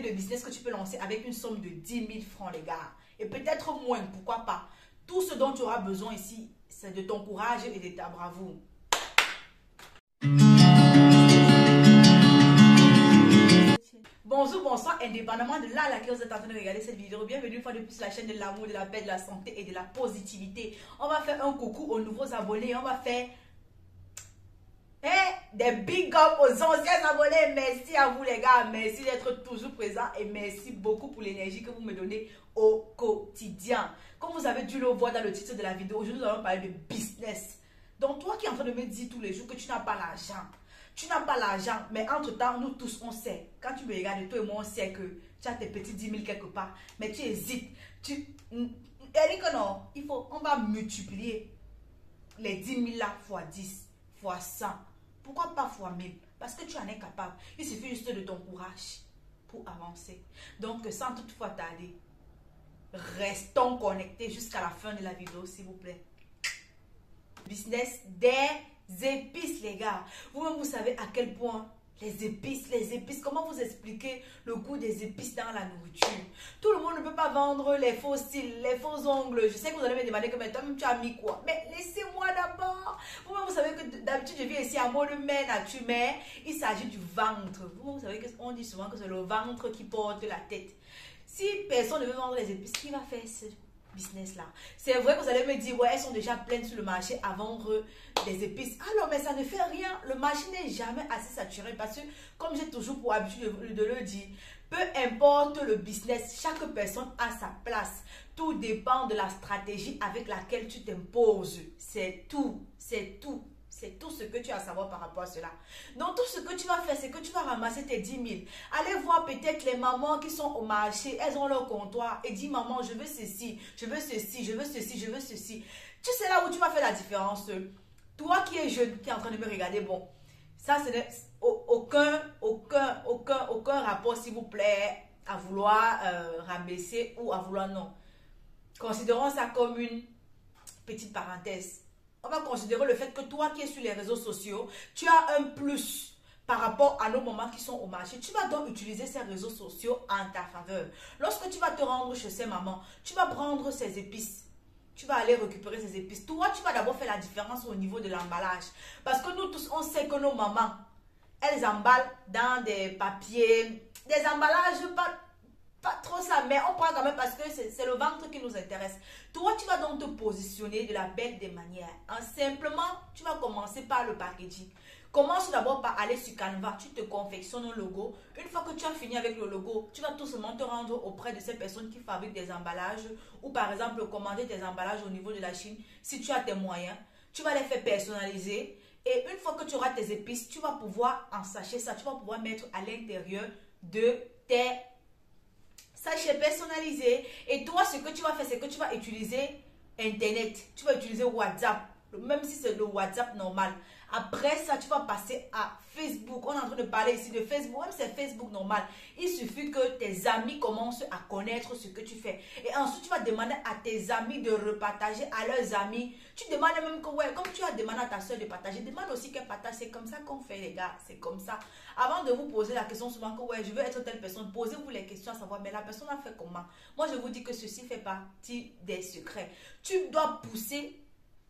idée de business que tu peux lancer avec une somme de 10 000 francs, les gars. Et peut-être moins, pourquoi pas. Tout ce dont tu auras besoin ici, c'est de ton courage et de ta bravoure. Bonjour, bonsoir, indépendamment de là à laquelle vous êtes en train de regarder cette vidéo, bienvenue une fois de plus sur la chaîne de l'amour, de la paix, de la santé et de la positivité. On va faire un coucou aux nouveaux abonnés, on va faire des big up aux anciens abonnés. Merci à vous les gars, merci d'être toujours présents et merci beaucoup pour l'énergie que vous me donnez au quotidien. Comme vous avez dû le voir dans le titre de la vidéo, aujourd'hui nous allons parler de business. Donc toi qui es en train de me dire tous les jours que tu n'as pas l'argent, mais entre-temps, nous tous, on sait. Quand tu me regardes, toi et moi, on sait que tu as tes petits 10 000 quelque part. Mais tu hésites. Eric, non, on va multiplier les 10 000 là fois 10, fois 100. Pourquoi pas fois 1000? Parce que tu en es capable. Il suffit juste de ton courage pour avancer. Donc, sans toutefois tarder, restons connectés jusqu'à la fin de la vidéo, s'il vous plaît. Business des épices, les gars. Vous-même, vous savez à quel point les épices, comment vous expliquer le goût des épices dans la nourriture? Tout le monde ne peut pas vendre les faux cils, les faux ongles. Je sais que vous allez me demander que mais toi-même tu as mis quoi? Mais laissez-moi d'abord. Vous-même, vous savez que d'habitude, je viens ici à mot de main nature, mais il s'agit du ventre. Vous-même, vous savez qu'on dit souvent que c'est le ventre qui porte la tête. Si personne ne veut vendre les épices, qui va faire ça? Business là. C'est vrai que vous allez me dire, ouais, elles sont déjà pleines sur le marché à vendre des épices. Alors, mais ça ne fait rien. Le marché n'est jamais assez saturé parce que, comme j'ai toujours pour habitude de le dire, peu importe le business, chaque personne a sa place. Tout dépend de la stratégie avec laquelle tu t'imposes. C'est tout. C'est tout. C'est tout ce que tu as à savoir par rapport à cela. Donc, tout ce que tu vas faire, c'est que tu vas ramasser tes 10 000. Allez voir peut-être les mamans qui sont au marché. Elles ont leur comptoir et dis, maman, je veux ceci, je veux ceci, je veux ceci, je veux ceci. Tu sais là où tu vas faire la différence. Toi qui es jeune, qui est en train de me regarder, bon, ça, ce n'est aucun rapport, s'il vous plaît, à vouloir rabaisser ou à vouloir non. Considérons ça comme une petite parenthèse. On va considérer le fait que toi qui es sur les réseaux sociaux, tu as un plus par rapport à nos mamans qui sont au marché. Tu vas donc utiliser ces réseaux sociaux en ta faveur. Lorsque tu vas te rendre chez ces mamans, tu vas prendre ces épices. Tu vas aller récupérer ces épices. Toi, tu vas d'abord faire la différence au niveau de l'emballage. Parce que nous tous, on sait que nos mamans, elles emballent dans des papiers, des emballages pas trop ça, mais on prend quand même parce que c'est le ventre qui nous intéresse. Toi, tu vas donc te positionner de la belle des manières. Simplement, tu vas commencer par le packaging. Commence d'abord par aller sur Canva, tu te confectionnes un logo. Une fois que tu as fini avec le logo, tu vas tout simplement te rendre auprès de ces personnes qui fabriquent des emballages ou par exemple commander des emballages au niveau de la Chine. Si tu as tes moyens, tu vas les faire personnaliser et une fois que tu auras tes épices, tu vas pouvoir ensacher ça. Tu vas pouvoir mettre à l'intérieur de tes sachets personnalisés. Et toi, ce que tu vas faire, c'est que tu vas utiliser Internet. Tu vas utiliser WhatsApp, même si c'est le WhatsApp normal. Après ça, tu vas passer à Facebook. On est en train de parler ici de Facebook. Même si c'est Facebook normal. Il suffit que tes amis commencent à connaître ce que tu fais. Et ensuite, tu vas demander à tes amis de repartager à leurs amis. Tu demandes même que, ouais, comme tu as demandé à ta soeur de partager, demande aussi qu'elle partage. C'est comme ça qu'on fait, les gars. C'est comme ça. Avant de vous poser la question souvent que, ouais, je veux être telle personne, posez-vous les questions à savoir, mais la personne a fait comment? Moi, je vous dis que ceci fait partie des secrets. Tu dois pousser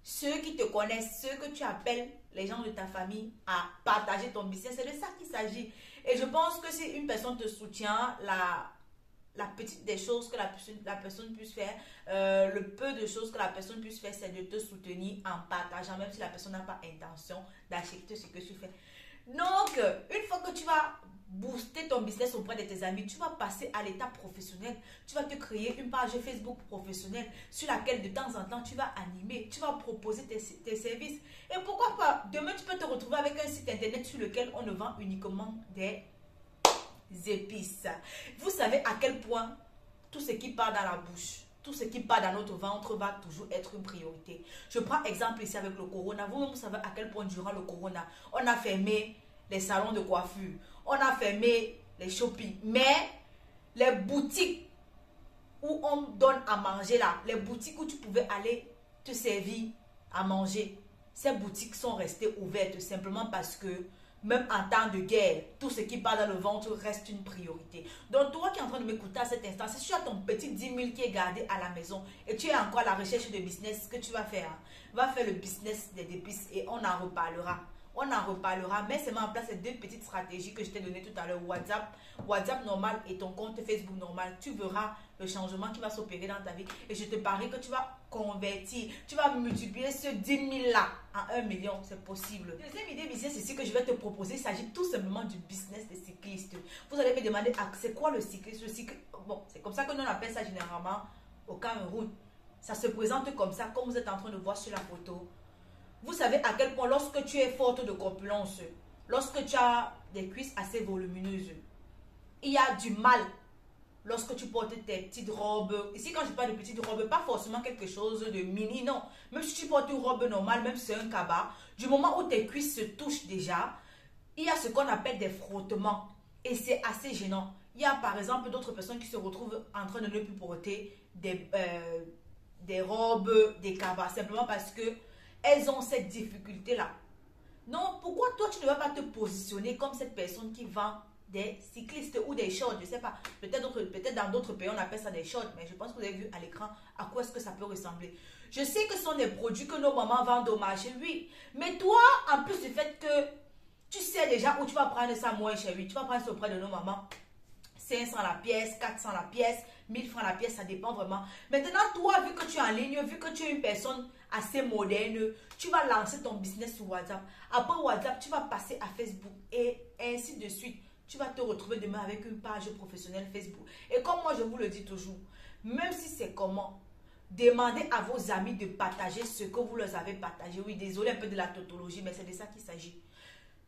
ceux qui te connaissent, ceux que tu appelles les gens de ta famille à partager ton business. C'est de ça qu'il s'agit. Et je pense que si une personne te soutient, la petite des choses que la personne puisse faire, le peu de choses que la personne puisse faire, c'est de te soutenir en partageant, même si la personne n'a pas intention d'acheter ce que tu fais. Donc, une fois que tu vas booster ton business auprès de tes amis, tu vas passer à l'étape professionnelle. Tu vas te créer une page Facebook professionnelle sur laquelle de temps en temps tu vas animer, tu vas proposer tes services. Et pourquoi pas, demain tu peux te retrouver avec un site internet sur lequel on ne vend uniquement des épices. Vous savez à quel point tout ce qui part dans la bouche, tout ce qui part dans notre ventre va toujours être une priorité. Je prends exemple ici avec le corona. Vous-même, vous savez à quel point durant le corona, on a fermé les salons de coiffure, on a fermé les shopping. Mais les boutiques où on donne à manger là, les boutiques où tu pouvais aller te servir à manger, ces boutiques sont restées ouvertes simplement parce que même en temps de guerre, tout ce qui part dans le ventre reste une priorité. Donc, toi qui es en train de m'écouter à cet instant, si tu as ton petit 10 000 qui est gardé à la maison et tu es encore à la recherche de business, ce que tu vas faire, va faire le business des épices et on en reparlera. On en reparlera, mais c'est en place ces deux petites stratégies que je t'ai données tout à l'heure. WhatsApp normal et ton compte Facebook normal. Tu verras le changement qui va s'opérer dans ta vie. Et je te parie que tu vas convertir. Tu vas multiplier ce 10 000 là en 1 million. C'est possible. Deuxième idée business ici que je vais te proposer, il s'agit tout simplement du business des cyclistes. Vous allez me demander, c'est quoi le cycliste? Bon, c'est comme ça que nous on appelle ça généralement au Cameroun. Ça se présente comme ça, comme vous êtes en train de voir sur la photo. Vous savez à quel point lorsque tu es forte de corpulence, lorsque tu as des cuisses assez volumineuses, il y a du mal lorsque tu portes tes petites robes. Ici quand je parle de petites robes, pas forcément quelque chose de mini, non. Même si tu portes une robe normale, même si c'est un cabas, du moment où tes cuisses se touchent déjà, il y a ce qu'on appelle des frottements. Et c'est assez gênant. Il y a par exemple d'autres personnes qui se retrouvent en train de ne plus porter des robes, des cabas, simplement parce que elles ont cette difficulté-là. Non, pourquoi toi, tu ne vas pas te positionner comme cette personne qui vend des cyclistes ou des shorts? Je ne sais pas. Peut-être dans d'autres pays, on appelle ça des shorts. Mais je pense que vous avez vu à l'écran à quoi est-ce que ça peut ressembler. Je sais que ce sont des produits que nos mamans vendent au marché, oui. Mais toi, en plus du fait que tu sais déjà où tu vas prendre ça moins cher, oui. Tu vas prendre ça auprès de nos mamans. 500 la pièce, 400 la pièce, 1000 francs la pièce, ça dépend vraiment. Maintenant, toi, vu que tu es en ligne, vu que tu es une personne assez moderne, tu vas lancer ton business sur WhatsApp. Après WhatsApp, tu vas passer à Facebook et ainsi de suite. Tu vas te retrouver demain avec une page professionnelle Facebook. Et comme moi, je vous le dis toujours, même si c'est comment, demandez à vos amis de partager ce que vous leur avez partagé. Oui, désolé un peu de la tautologie, mais c'est de ça qu'il s'agit.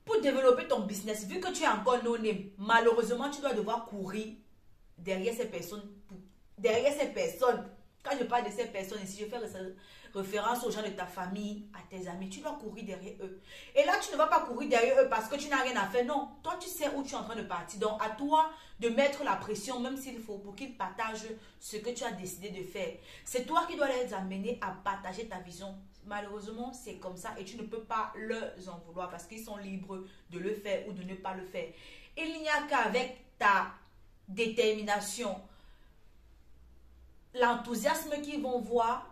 Pour développer ton business, vu que tu es encore no-name, malheureusement, tu dois devoir courir derrière ces personnes. Quand je parle de ces personnes ici, je fais référence aux gens de ta famille, à tes amis. Tu dois courir derrière eux. Et là, tu ne vas pas courir derrière eux parce que tu n'as rien à faire. Non, toi, tu sais où tu es en train de partir. Donc, à toi de mettre la pression, même s'il faut, pour qu'ils partagent ce que tu as décidé de faire. C'est toi qui dois les amener à partager ta vision. Malheureusement, c'est comme ça et tu ne peux pas leur en vouloir parce qu'ils sont libres de le faire ou de ne pas le faire. Il n'y a qu'avec ta détermination, l'enthousiasme qu'ils vont voir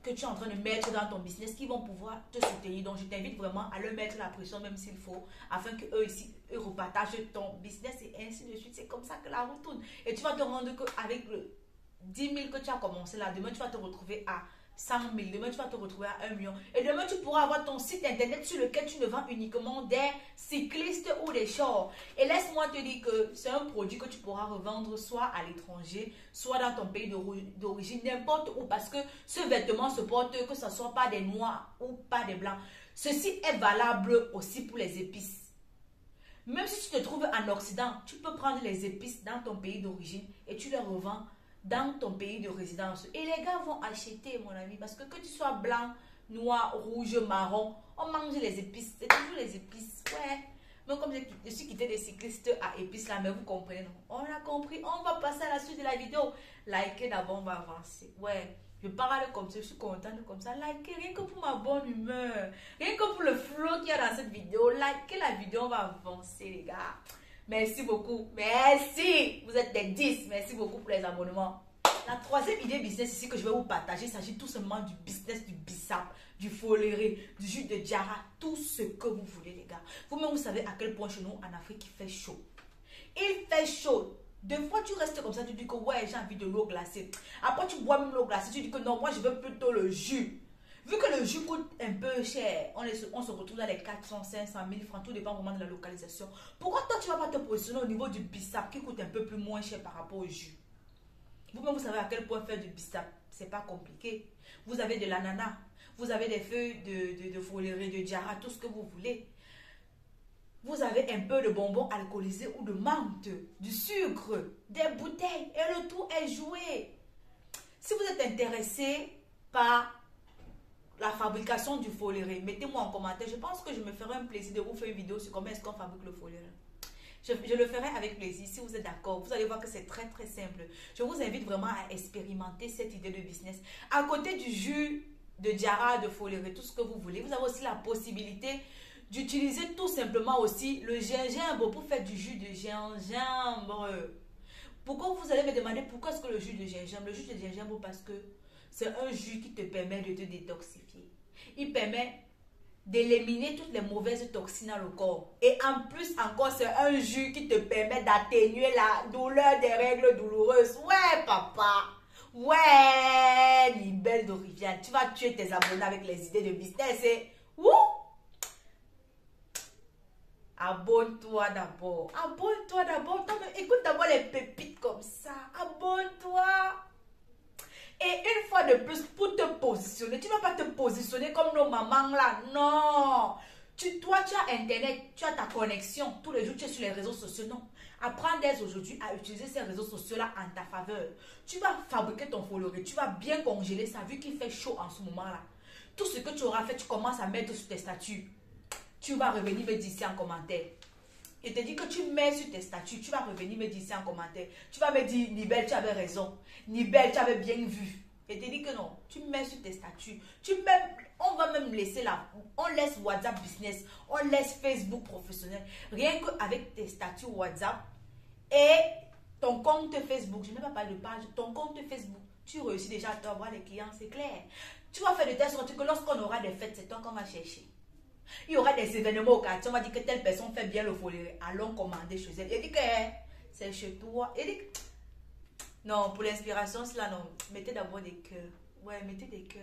que tu es en train de mettre dans ton business, qu'ils vont pouvoir te soutenir. Donc, je t'invite vraiment à leur mettre la pression, même s'il faut, afin qu'eux ici, eux repartagent ton business et ainsi de suite. C'est comme ça que la roue tourne. Et tu vas te rendre qu'avec le 10 000 que tu as commencé là, demain, tu vas te retrouver à 100 000, demain tu vas te retrouver à 1 million. Et demain tu pourras avoir ton site internet sur lequel tu ne vends uniquement des cyclistes ou des shorts. Et laisse-moi te dire que c'est un produit que tu pourras revendre soit à l'étranger, soit dans ton pays d'origine, n'importe où. Parce que ce vêtement se porte, que ce soit pas des noirs ou pas des blancs. Ceci est valable aussi pour les épices. Même si tu te trouves en Occident, tu peux prendre les épices dans ton pays d'origine et tu les revends dans ton pays de résidence. Et les gars vont acheter, mon ami, parce que tu sois blanc, noir, rouge, marron, on mange les épices. C'est toujours les épices. Ouais. Mais comme je suis quitté des cyclistes à épices là, mais vous comprenez, non? On a compris. On va passer à la suite de la vidéo. Likez d'abord, on va avancer. Ouais. Je parle comme ça, je suis contente comme ça. Likez rien que pour ma bonne humeur. Rien que pour le flow qu'il y a dans cette vidéo. Likez la vidéo, on va avancer, les gars. Merci beaucoup. Merci. Vous êtes des 10. Merci beaucoup pour les abonnements. La troisième idée business ici que je vais vous partager, il s'agit tout simplement du business du bissap, du foléré, du jus de Jara, tout ce que vous voulez, les gars. Vous-même, vous savez à quel point chez nous, en Afrique, il fait chaud. Il fait chaud. Des fois, tu restes comme ça, tu dis que ouais, j'ai envie de l'eau glacée. Après, tu bois même l'eau glacée, tu dis que non, moi, je veux plutôt le jus. Vu que le jus coûte un peu cher, on se retrouve dans les 400, 500 000 francs, tout dépend vraiment de la localisation. Pourquoi toi, tu ne vas pas te positionner au niveau du bissap qui coûte un peu plus moins cher par rapport au jus? Vous-même, vous savez à quel point faire du bissap, c'est pas compliqué. Vous avez de l'ananas, vous avez des feuilles de foléré, de Jara, tout ce que vous voulez. Vous avez un peu de bonbons alcoolisés ou de menthe, du sucre, des bouteilles et le tout est joué. Si vous êtes intéressé par la fabrication du foléré, mettez-moi en commentaire. Je pense que je me ferai un plaisir de vous faire une vidéo sur comment est-ce qu'on fabrique le foléré. Je le ferai avec plaisir. Si vous êtes d'accord, vous allez voir que c'est très très simple. Je vous invite vraiment à expérimenter cette idée de business. À côté du jus de Jara, de foléré, tout ce que vous voulez, vous avez aussi la possibilité d'utiliser tout simplement aussi le gingembre pour faire du jus de gingembre. Pourquoi vous allez me demander pourquoi est-ce que le jus de gingembre? Le jus de gingembre parce que c'est un jus qui te permet de te détoxifier. Il permet d'éliminer toutes les mauvaises toxines dans le corps. Et en plus encore, c'est un jus qui te permet d'atténuer la douleur des règles douloureuses. Ouais, papa. Ouais, Nibel de Rivière. Tu vas tuer tes abonnés avec les idées de business. Et... Ouh! Abonne-toi d'abord. Abonne-toi d'abord. Écoute d'abord les pépites comme ça. Abonne-toi. Et une fois de plus, pour te positionner, tu ne vas pas te positionner comme nos mamans là. Non. Toi, tu as Internet, tu as ta connexion. Tous les jours, tu es sur les réseaux sociaux. Non. Apprends dès aujourd'hui à utiliser ces réseaux sociaux-là en ta faveur. Tu vas fabriquer ton following. Tu vas bien congeler ça, vu qu'il fait chaud en ce moment-là. Tout ce que tu auras fait, tu commences à mettre sur tes statuts. Tu vas revenir me dire ici en commentaire. Je te dis que tu mets sur tes statuts, tu vas revenir me dire ici en commentaire. Tu vas me dire, Nibel, tu avais raison. Nibel, tu avais bien vu. Je te dis que non, tu mets sur tes statuts. On va même laisser là. On laisse WhatsApp business, on laisse Facebook professionnel. Rien qu'avec tes statuts WhatsApp et ton compte Facebook. Je n'ai pas parlé de page. Ton compte Facebook, tu réussis déjà à avoir les clients, c'est clair. Tu vas faire de telle sorte que lorsqu'on aura des fêtes, c'est toi qu'on va chercher. Il y aura des événements au quartier, on va dire que telle personne fait bien le folie. Allons commander chez elle. Il dit que c'est chez toi. Il dit que... Non, pour l'inspiration, cela non. Mettez d'abord des cœurs. Ouais, mettez des cœurs.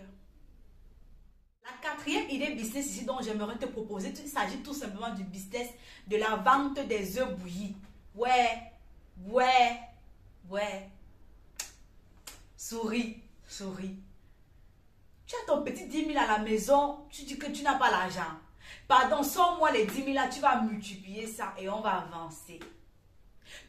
La quatrième idée business ici dont j'aimerais te proposer, il s'agit tout simplement du business de la vente des œufs bouillis. Ouais. Souris. Tu as ton petit 10 000 à la maison, tu dis que tu n'as pas l'argent. Pardon, sors-moi les 10 000 là, tu vas multiplier ça et on va avancer.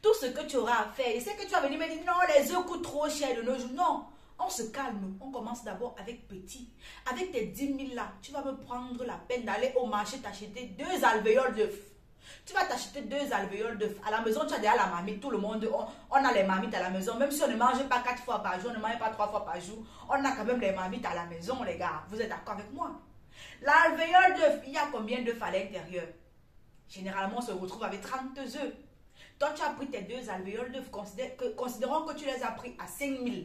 Tout ce que tu auras à faire, et c'est que tu vas venir me dire, non, les œufs coûtent trop cher de nos jours. Non, on se calme. On commence d'abord avec petit. Avec tes 10 000 là, tu vas me prendre la peine d'aller au marché t'acheter 2 alvéoles d'œufs. Tu vas t'acheter 2 alvéoles d'œufs. À la maison, tu as déjà la marmite. Tout le monde, on a les marmites à la maison. Même si on ne mange pas 4 fois par jour, on ne mange pas 3 fois par jour, on a quand même les marmites à la maison, les gars. Vous êtes d'accord avec moi? L'alvéole d'œuf, il y a combien d'œufs à l'intérieur? Généralement, on se retrouve avec 30 œufs. Toi, tu as pris tes 2 alvéoles d'œufs. Considérons que tu les as pris à 5 000.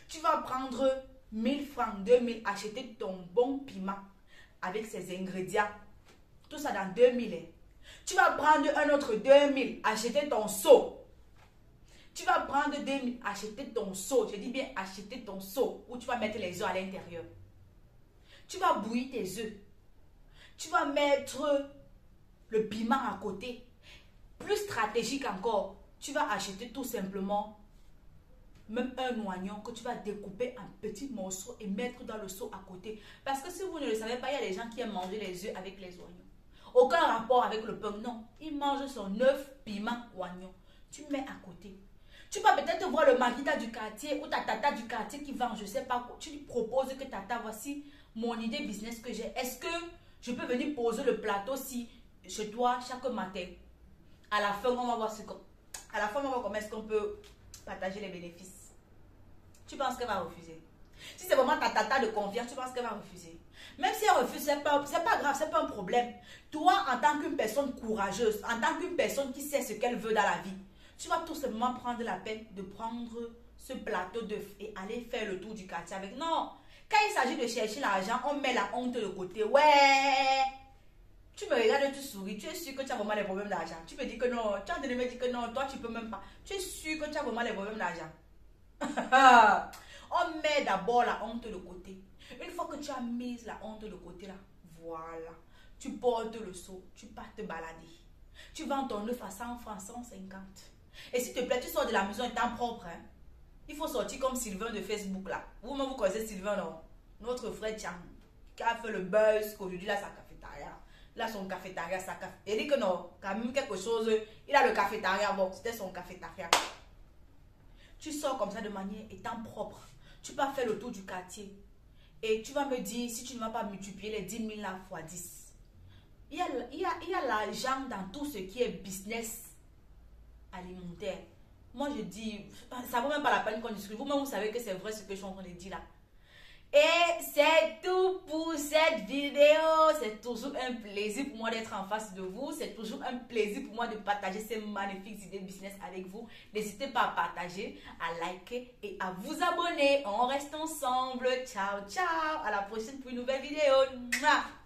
Tu vas prendre 1000 francs, 2000, acheter ton bon piment avec ses ingrédients. Tout ça dans 2000. Tu vas prendre un autre 2000, acheter ton seau. Tu vas prendre 2000, acheter ton seau. Je dis bien acheter ton seau où tu vas mettre les œufs à l'intérieur. Tu vas bouillir tes œufs. Tu vas mettre le piment à côté. Plus stratégique encore, tu vas acheter tout simplement même un oignon que tu vas découper en petits morceaux et mettre dans le seau à côté. Parce que si vous ne le savez pas, il y a des gens qui aiment manger les œufs avec les oignons. Aucun rapport avec le pain, non. Il mange son œuf, piment, oignon. Tu mets à côté. Tu vas peut-être voir le marita du quartier ou ta tata du quartier qui vend, je ne sais pas quoi. Tu lui proposes que tata, voici mon idée business que j'ai. Est-ce que je peux venir poser le plateau si chez toi chaque matin? À la fin, on va voir comment est-ce qu'on peut partager les bénéfices. Tu penses qu'elle va refuser? Si c'est vraiment ta tata de confiance, tu penses qu'elle va refuser? Même si elle refuse, c'est pas grave, c'est pas un problème. Toi, en tant qu'une personne courageuse, en tant qu'une personne qui sait ce qu'elle veut dans la vie, tu vas tout simplement prendre la peine de prendre ce plateau d'œufs et aller faire le tour du quartier avec. Non, quand il s'agit de chercher l'argent, on met la honte de côté. Ouais! Tu me regardes, tu souris, tu es sûr que tu as vraiment les problèmes d'argent. Tu me dis que non, tu es en train de me dire que non, toi tu peux même pas. Tu es sûr que tu as vraiment les problèmes d'argent. On met d'abord la honte de côté. Une fois que tu as mis la honte de côté là, voilà. Tu portes le seau, tu pars te balader. Tu vends ton œuf à 100 francs, 150. Et s'il te plaît, tu sors de la maison étant propre. Hein? Il faut sortir comme Sylvain de Facebook là. Vous-même vous connaissez Sylvain, non? Notre frère Tian, qui a fait le buzz qu'aujourd'hui là, sa cafétéria. Là, son cafétéria, sa café. Il dit que non, quand même quelque chose. Il a le cafétéria, bon, c'était son cafétéria. Tu sors comme ça de manière étant propre. Tu vas faire le tour du quartier. Et tu vas me dire, si tu ne vas pas multiplier les 10 000 là fois 10. Il y a l'argent dans tout ce qui est business alimentaire. Moi, je dis, ça ne vaut même pas la peine qu'on discute. Vous-même, vous savez que c'est vrai ce que je suis en train de dire là. Et c'est tout pour cette vidéo. C'est toujours un plaisir pour moi d'être en face de vous. C'est toujours un plaisir pour moi de partager ces magnifiques idées de business avec vous. N'hésitez pas à partager, à liker et à vous abonner. On reste ensemble. Ciao, ciao. À la prochaine pour une nouvelle vidéo. Mouah.